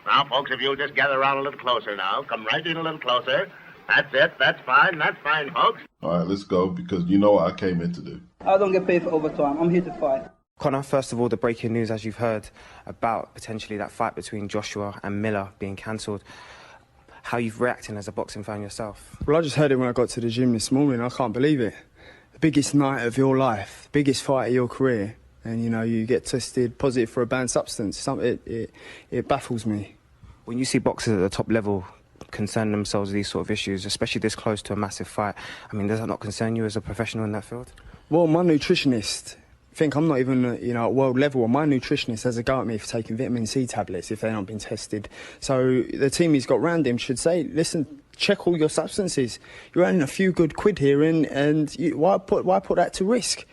Now, folks, if you'll just gather around a little closer now. Come right in a little closer. That's it. That's fine, folks. All right, let's go, because you know what I came in to do. I don't get paid for overtime. I'm here to fight. Conor, first of all, the breaking news, as you've heard, about potentially that fight between Joshua and Miller being cancelled. How are you reacting as a boxing fan yourself? Well, I just heard it when I got to the gym this morning. I can't believe it. The biggest night of your life, the biggest fight of your career, and, you know, you get tested positive for a banned substance. It baffles me. When you see boxers at the top level concern themselves with these sort of issues, especially this close to a massive fight, I mean, does that not concern you as a professional in that field? Well, my nutritionist, I think I'm not even, you know, at world level. My nutritionist has a go at me for taking vitamin C tablets if they've not been tested. So the team he's got round him should say, listen, check all your substances. You're earning a few good quid here, and why put that to risk?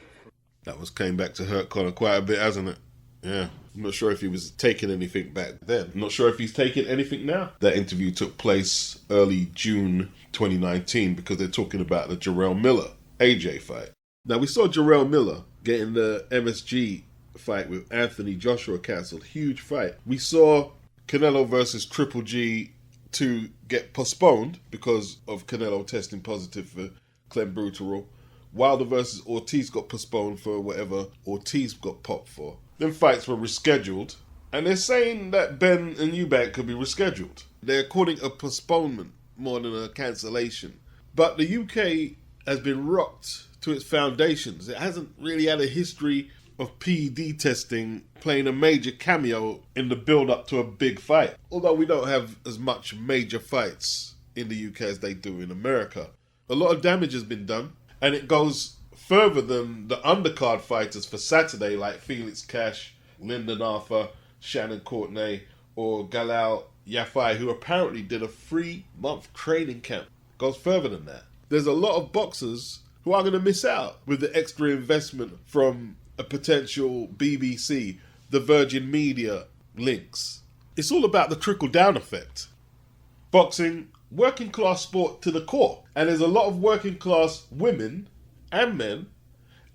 That came back to hurt Conor quite a bit, hasn't it? Yeah. I'm not sure if he was taking anything back then. I'm not sure if he's taking anything now. That interview took place early June 2019 because they're talking about the Jarrell Miller-AJ fight. Now, we saw Jarrell Miller getting the MSG fight with Anthony Joshua cancelled. Huge fight. We saw Canelo versus Triple G to get postponed because of Canelo testing positive for clenbuterol. Wilder versus Ortiz got postponed for whatever Ortiz got popped for. Them fights were rescheduled, and they're saying that Benn and Eubank could be rescheduled. They're calling a postponement more than a cancellation. But the UK has been rocked to its foundations. It hasn't really had a history of PED testing playing a major cameo in the build-up to a big fight. Although we don't have as much major fights in the UK as they do in America. A lot of damage has been done, and it goes further than the undercard fighters for Saturday, like Felix Cash, Lyndon Arthur, Shannon Courtenay, or Galal Yafai, who apparently did a 3-month training camp. Goes further than that. There's a lot of boxers who are going to miss out with the extra investment from a potential BBC, the Virgin Media links. It's all about the trickle-down effect. Boxing, working class sport to the core. And there's a lot of working class women and men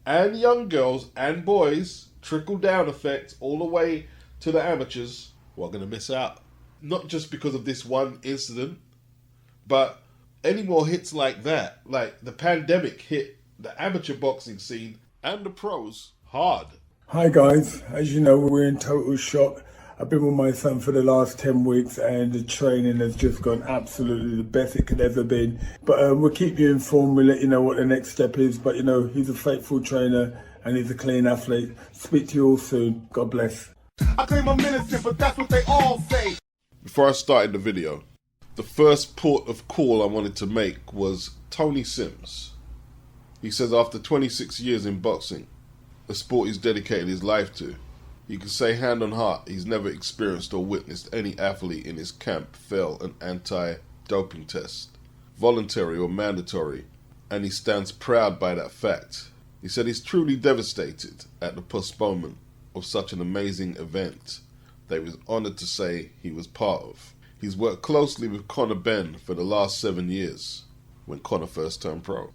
and young girls and boys, trickle-down effect all the way to the amateurs, who are going to miss out. Not just because of this one incident, but any more hits like that. Like the pandemic hit the amateur boxing scene and the pros hard. Hi guys, as you know, we're in total shock. I've been with my son for the last 10 weeks and the training has just gone absolutely the best it could ever been. But we'll keep you informed, we'll let you know what the next step is. But you know, he's a faithful trainer and he's a clean athlete. Speak to you all soon. God bless. I claim I'm innocent, but that's what they all say. Before I started the video, the first port of call I wanted to make was Tony Sims. He says after 26 years in boxing, a sport he's dedicated his life to, he can say hand on heart he's never experienced or witnessed any athlete in his camp fail an anti-doping test, voluntary or mandatory, and he stands proud by that fact. He said he's truly devastated at the postponement of such an amazing event that he was honoured to say he was part of. He's worked closely with Conor Benn for the last 7 years, when Conor first turned pro,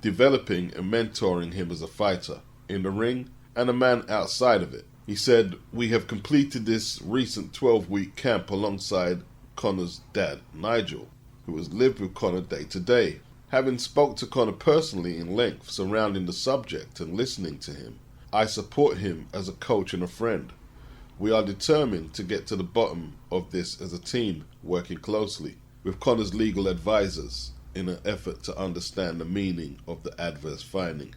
developing and mentoring him as a fighter, in the ring and a man outside of it. He said, we have completed this recent 12-week camp alongside Conor's dad, Nigel, who has lived with Conor day to day. Having spoke to Conor personally in length surrounding the subject and listening to him, I support him as a coach and a friend. We are determined to get to the bottom of this as a team, working closely with Conor's legal advisors in an effort to understand the meaning of the adverse finding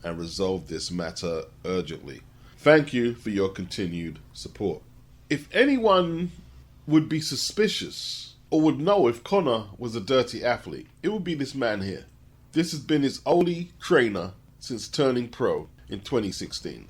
and resolve this matter urgently. Thank you for your continued support. If anyone would be suspicious or would know if Conor was a dirty athlete, it would be this man here. This has been his only trainer since turning pro in 2016.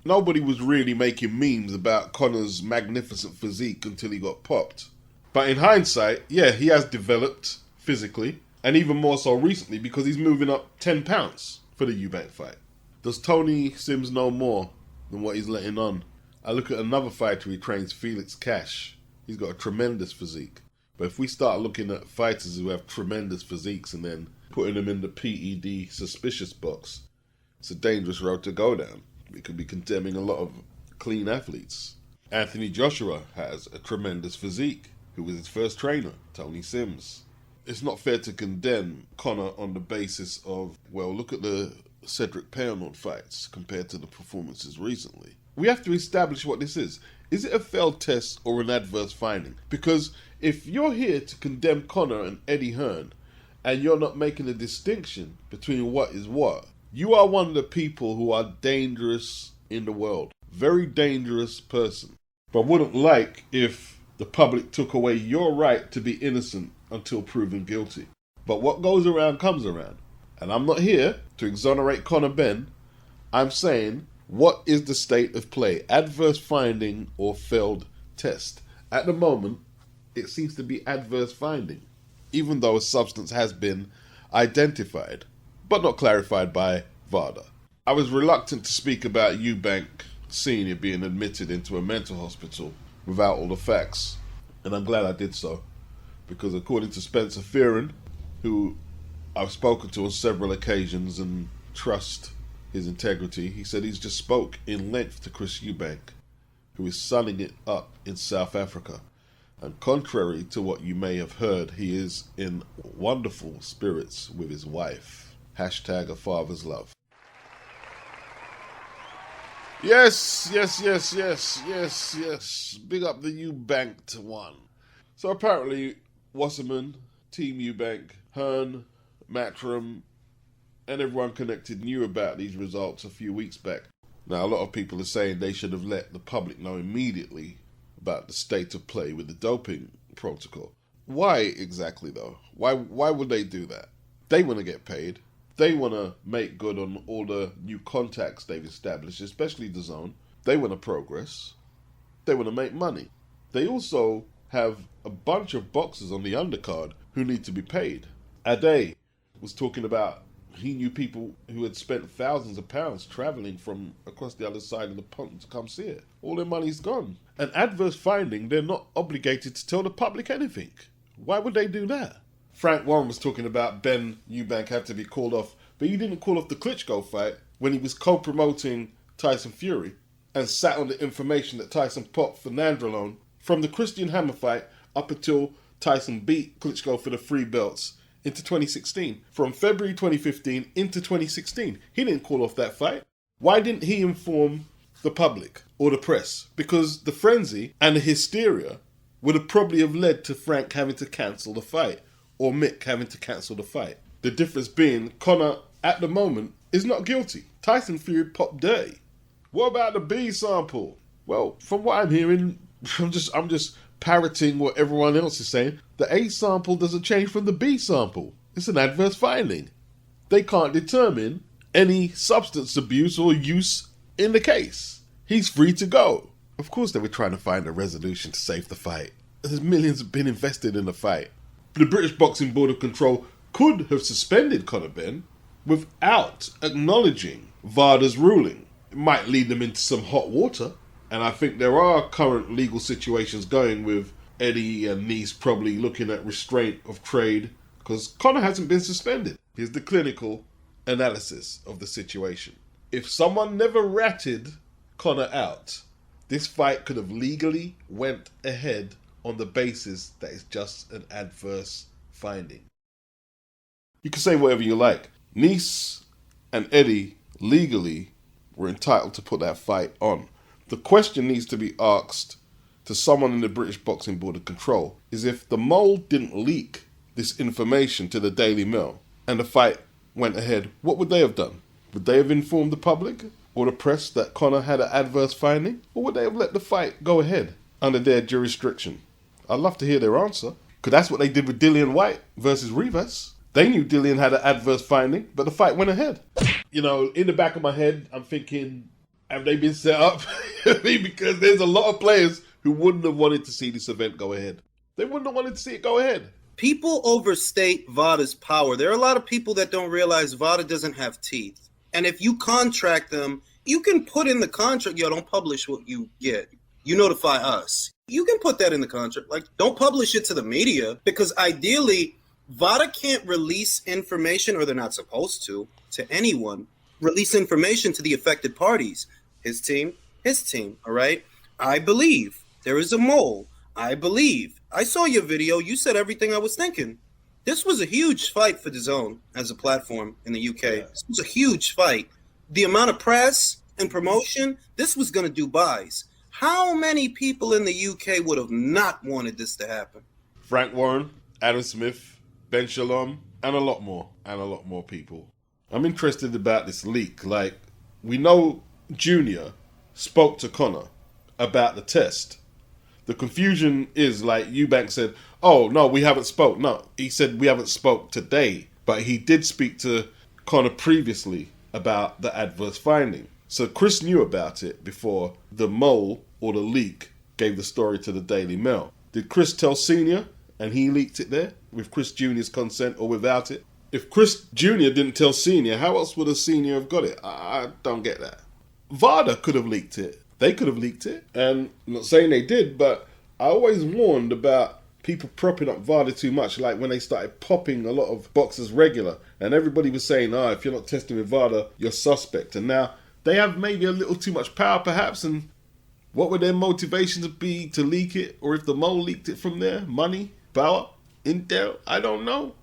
Nobody was really making memes about Conor's magnificent physique until he got popped. But in hindsight, yeah, he has developed physically, and even more so recently because he's moving up 10 pounds for the Eubank fight. Does Tony Sims know more than what he's letting on? I look at another fighter he trains, Felix Cash. He's got a tremendous physique. But if we start looking at fighters who have tremendous physiques and then putting them in the PED suspicious box, it's a dangerous road to go down. We could be condemning a lot of clean athletes. Anthony Joshua has a tremendous physique. Who was his first trainer? Tony Sims. It's not fair to condemn Conor on the basis of, well, look at the Cedric Pearnord fights compared to the performances recently. We have to establish what this is. Is it a failed test or an adverse finding? Because if you're here to condemn Conor and Eddie Hearn, and you're not making a distinction between what is what, you are one of the people who are dangerous in the world. Very dangerous person. But wouldn't like if the public took away your right to be innocent until proven guilty. But what goes around comes around. And I'm not here to exonerate Conor Benn. I'm saying, what is the state of play? Adverse finding or failed test? At the moment, it seems to be adverse finding, even though a substance has been identified, but not clarified by VADA. I was reluctant to speak about Eubank Sr. being admitted into a mental hospital without all the facts, and I'm glad I did so, because according to Spencer Fearon, who I've spoken to on several occasions and trust his integrity, he said he's just spoke in length to Chris Eubank, who is sunning it up in South Africa. And contrary to what you may have heard, he is in wonderful spirits with his wife. Hashtag a father's love. Yes. Big up the Eubanked one. So apparently, Wasserman, Team Eubank, Hearn, Matchroom, and everyone connected knew about these results a few weeks back. Now, a lot of people are saying they should have let the public know immediately about the state of play with the doping protocol. Why exactly, though? Why would they do that? They want to get paid. They want to make good on all the new contacts they've established, especially the zone. They want to progress. They want to make money. They also have a bunch of boxers on the undercard who need to be paid. Ade was talking about he knew people who had spent thousands of pounds travelling from across the other side of the pond to come see it. All their money's gone. An adverse finding, they're not obligated to tell the public anything. Why would they do that? Frank Warren was talking about Ben Eubank had to be called off, but he didn't call off the Klitschko fight when he was co-promoting Tyson Fury and sat on the information that Tyson popped for Nandrolone from the Christian Hammer fight up until Tyson beat Klitschko for the 3 belts into 2016. From February 2015 into 2016. He didn't call off that fight. Why didn't he inform the public or the press? Because the frenzy and the hysteria would have probably have led to Frank having to cancel the fight or Mick having to cancel the fight. The difference being Conor, at the moment, is not guilty. Tyson Fury popped dirty. What about the B sample? Well, from what I'm hearing, I'm just parroting what everyone else is saying. The A sample doesn't change from the B sample. It's an adverse finding. They can't determine any substance abuse or use in the case. He's free to go. Of course they were trying to find a resolution to save the fight. There's millions have been invested in the fight. The British Boxing Board of Control could have suspended Conor Benn without acknowledging VADA's ruling. It might lead them into some hot water. And I think there are current legal situations going with Eddie and Nice probably looking at restraint of trade because Conor hasn't been suspended. Here's the clinical analysis of the situation. If someone never ratted Conor out, this fight could have legally went ahead on the basis that it's just an adverse finding. You can say whatever you like. Nice and Eddie legally were entitled to put that fight on. The question needs to be asked to someone in the British Boxing Board of Control is if the mole didn't leak this information to the Daily Mail and the fight went ahead, what would they have done? Would they have informed the public or the press that Conor had an adverse finding? Or would they have let the fight go ahead under their jurisdiction? I'd love to hear their answer, because that's what they did with Dillian Whyte versus Rivas. They knew Dillian had an adverse finding, but the fight went ahead. You know, in the back of my head, I'm thinking, have they been set up? Because there's a lot of players who wouldn't have wanted to see this event go ahead. They wouldn't have wanted to see it go ahead. People overstate VADA's power. There are a lot of people that don't realize VADA doesn't have teeth. And if you contract them, you can put in the contract, yo, don't publish what you get. You notify us. You can put that in the contract. Like, don't publish it to the media, because ideally, VADA can't release information, or they're not supposed to anyone, release information to the affected parties. His team, all right? I believe. There is a mole. I believe. I saw your video. You said everything I was thinking. This was a huge fight for DAZN as a platform in the UK. Yeah. This was a huge fight. The amount of press and promotion, this was going to do buys. How many people in the UK would have not wanted this to happen? Frank Warren, Adam Smith, Ben Shalom, and a lot more people. I'm interested about this leak. Like, we know Junior spoke to Conor about the test. The confusion is, like, Eubank said, oh, no, we haven't spoke. No, he said we haven't spoke today. But he did speak to Conor previously about the adverse finding. So Chris knew about it before the mole or the leak gave the story to the Daily Mail. Did Chris tell Senior and he leaked it there with Chris Jr.'s consent or without it? If Chris Jr. didn't tell Senior, how else would a Senior have got it? I don't get that. VADA could have leaked it. They could have leaked it. And I'm not saying they did, but I always warned about people propping up VADA too much, like when they started popping a lot of boxers regular. And everybody was saying, if you're not testing with VADA, you're suspect. And now they have maybe a little too much power, perhaps. And what would their motivations be to leak it? Or if the mole leaked it from there? Money? Power? Intel? I don't know.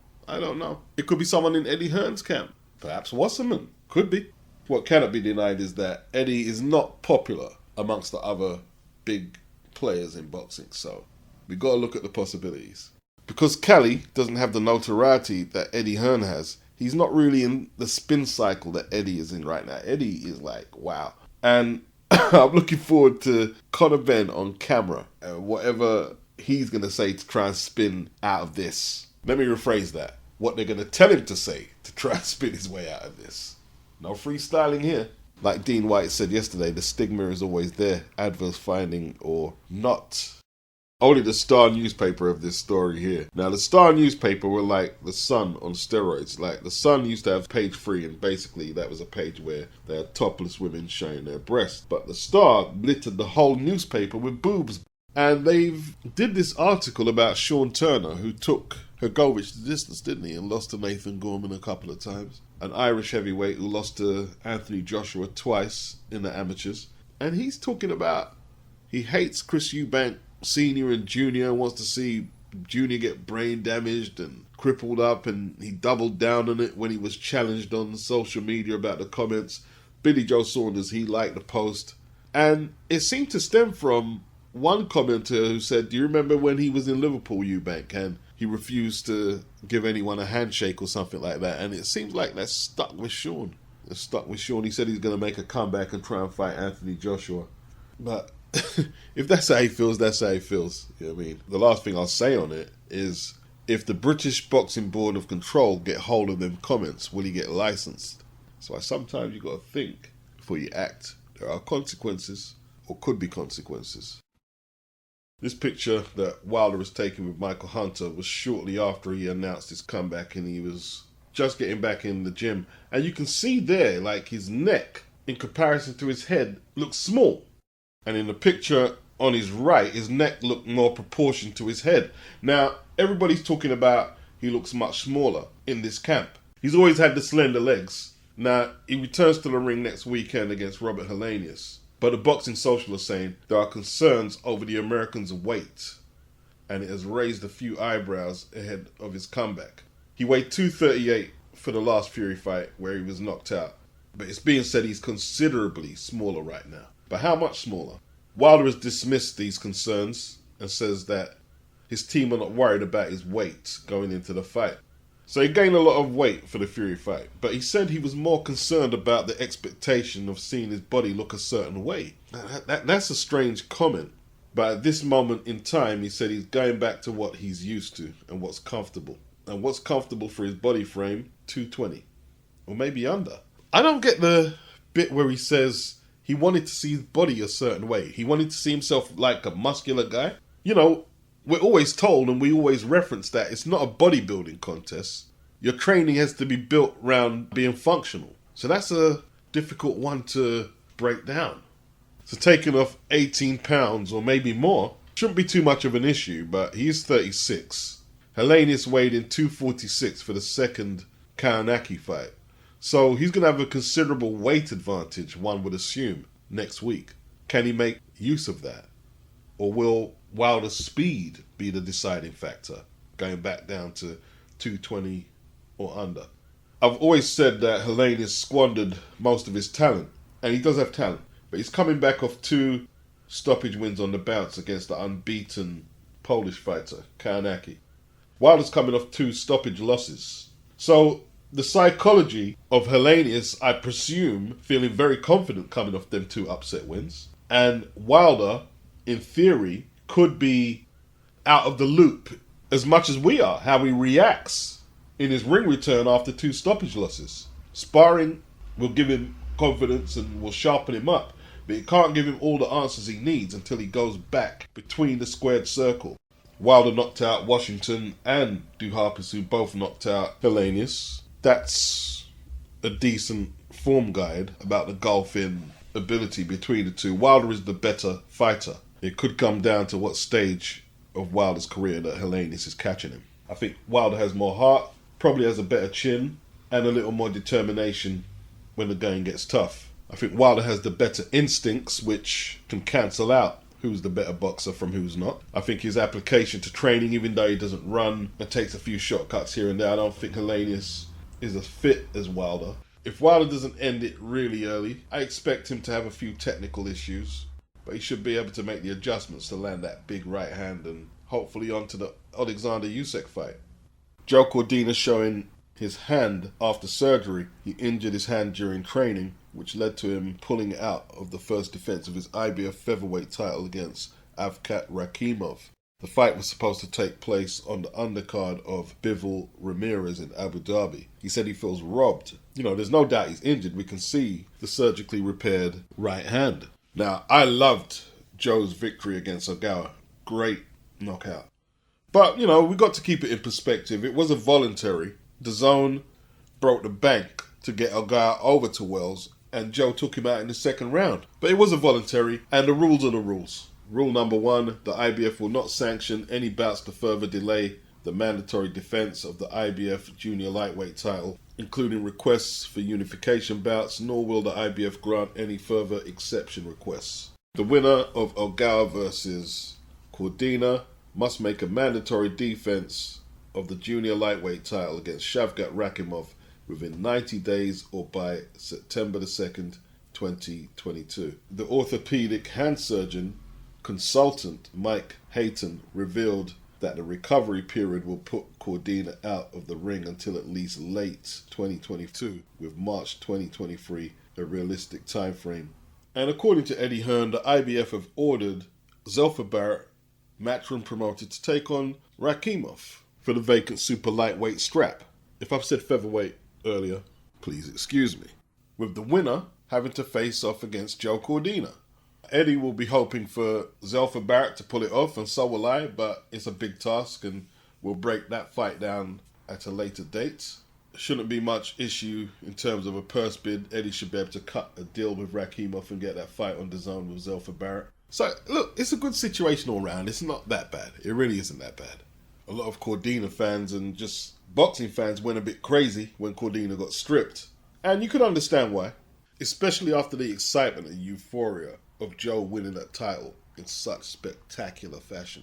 It could be someone in Eddie Hearn's camp. Perhaps Wasserman. Could be. What cannot be denied is that Eddie is not popular amongst the other big players in boxing. So we got to look at the possibilities. Because Cali doesn't have the notoriety that Eddie Hearn has, he's not really in the spin cycle that Eddie is in right now. Eddie is like, wow. And I'm looking forward to Conor Benn on camera and whatever he's going to say to try and spin out of this. Let me rephrase that. What they're going to tell him to say to try and spin his way out of this. No freestyling here. Like Dean White said yesterday, the stigma is always there, adverse finding or not. Only the Star newspaper of this story here. Now, the Star newspaper were like the Sun on steroids. Like, the Sun used to have page 3, and basically that was a page where they had topless women showing their breasts. But the Star littered the whole newspaper with boobs. And they've did this article about Sean Turner, who took Hrgovic the distance, didn't he? And lost to Nathan Gorman a couple of times. An Irish heavyweight who lost to Anthony Joshua twice in the amateurs. And he's talking about he hates Chris Eubank Senior and Junior, wants to see Junior get brain damaged and crippled up, and he doubled down on it when he was challenged on social media about the comments. Billy Joe Saunders, he liked the post. And it seemed to stem from one commenter who said, do you remember when he was in Liverpool, Eubank, and he refused to give anyone a handshake or something like that? And it seems like that's stuck with Sean. It's stuck with Sean. He said he's going to make a comeback and try and fight Anthony Joshua. But if that's how he feels, that's how he feels. You know what I mean? The last thing I'll say on it is, if the British Boxing Board of Control get hold of them comments, will he get licensed? So sometimes you got to think before you act. There are consequences, or could be consequences. This picture that Wilder was taking with Michael Hunter was shortly after he announced his comeback, and he was just getting back in the gym. And you can see there, like, his neck, in comparison to his head, looks small. And in the picture on his right, his neck looked more proportioned to his head. Now, everybody's talking about he looks much smaller in this camp. He's always had the slender legs. Now, he returns to the ring next weekend against Robert Helenius. But the Boxing Social are saying there are concerns over the American's weight, and it has raised a few eyebrows ahead of his comeback. He weighed 238 for the last Fury fight where he was knocked out, but it's being said he's considerably smaller right now. But how much smaller? Wilder has dismissed these concerns and says that his team are not worried about his weight going into the fight. So he gained a lot of weight for the Fury fight, but he said he was more concerned about the expectation of seeing his body look a certain way. That's a strange comment, but at this moment in time, he said he's going back to what he's used to and what's comfortable. And what's comfortable for his body frame, 220, or maybe under. I don't get the bit where he says he wanted to see his body a certain way. He wanted to see himself like a muscular guy. You know, we're always told and we always reference that it's not a bodybuilding contest. Your training has to be built around being functional. So that's a difficult one to break down. So taking off 18 pounds or maybe more shouldn't be too much of an issue, but he's 36. Helenius weighed in 246 for the second Kaonaki fight. So he's going to have a considerable weight advantage, one would assume, next week. Can he make use of that? Or will Wilder's speed be the deciding factor, going back down to 220 or under? I've always said that Helenius squandered most of his talent, and he does have talent, but he's coming back off 2 stoppage wins on the bounce against the unbeaten Polish fighter, Kajanaki. Wilder's coming off 2 stoppage losses. So the psychology of Helenius, I presume, feeling very confident coming off them 2 upset wins. And Wilder, in theory, could be out of the loop as much as we are, how he reacts in his ring return after 2 stoppage losses. Sparring will give him confidence and will sharpen him up, but it can't give him all the answers he needs until he goes back between the squared circle. Wilder knocked out Washington and Duhaupas, who both knocked out Helenius. That's a decent form guide about the gulf in ability between the two. Wilder is the better fighter. It could come down to what stage of Wilder's career that Helenius is catching him. I think Wilder has more heart, probably has a better chin, and a little more determination when the going gets tough. I think Wilder has the better instincts, which can cancel out who's the better boxer from who's not. I think his application to training, even though he doesn't run and takes a few shortcuts here and there, I don't think Helenius is as fit as Wilder. If Wilder doesn't end it really early, I expect him to have a few technical issues, but he should be able to make the adjustments to land that big right hand and hopefully onto the Alexander Usyk fight. Joe Cordina showing his hand after surgery. He injured his hand during training, which led to him pulling out of the first defense of his IBF featherweight title against Shavkat Rakhimov. The fight was supposed to take place on the undercard of Bivol Ramirez in Abu Dhabi. He said he feels robbed. There's no doubt he's injured. We can see the surgically repaired right hand. Now, I loved Joe's victory against Ogawa. Great knockout. But, we got to keep it in perspective. It was a voluntary. DAZN broke the bank to get Ogawa over to Wells, and Joe took him out in the second round. But it was a voluntary, and the rules are the rules. Rule number 1, the IBF will not sanction any bouts to further delay the mandatory defense of the IBF Junior Lightweight title, including requests for unification bouts, nor will the IBF grant any further exception requests. The winner of Ogawa versus Cordina must make a mandatory defense of the Junior Lightweight title against Shavkat Rakhimov within 90 days or by September the 2nd, 2022. The orthopedic hand surgeon consultant Mike Hayton revealed that the recovery period will put Cordina out of the ring until at least late 2022, with March 2023 a realistic time frame. And according to Eddie Hearn, the IBF have ordered Zelfa Barrett, matchroom promoted, to take on Rakhimov for the vacant super lightweight strap. If I've said featherweight earlier, please excuse me. With the winner having to face off against Joe Cordina. Eddie will be hoping for Zelfa Barrett to pull it off, and so will I, but it's a big task, and we'll break that fight down at a later date. Shouldn't be much issue in terms of a purse bid. Eddie should be able to cut a deal with Rakhimov and get that fight on DAZN with Zelfa Barrett. So, look, it's a good situation all round. It's not that bad. It really isn't that bad. A lot of Cordina fans and just boxing fans went a bit crazy when Cordina got stripped. And you could understand why, especially after the excitement and euphoria of Joe winning that title in such spectacular fashion.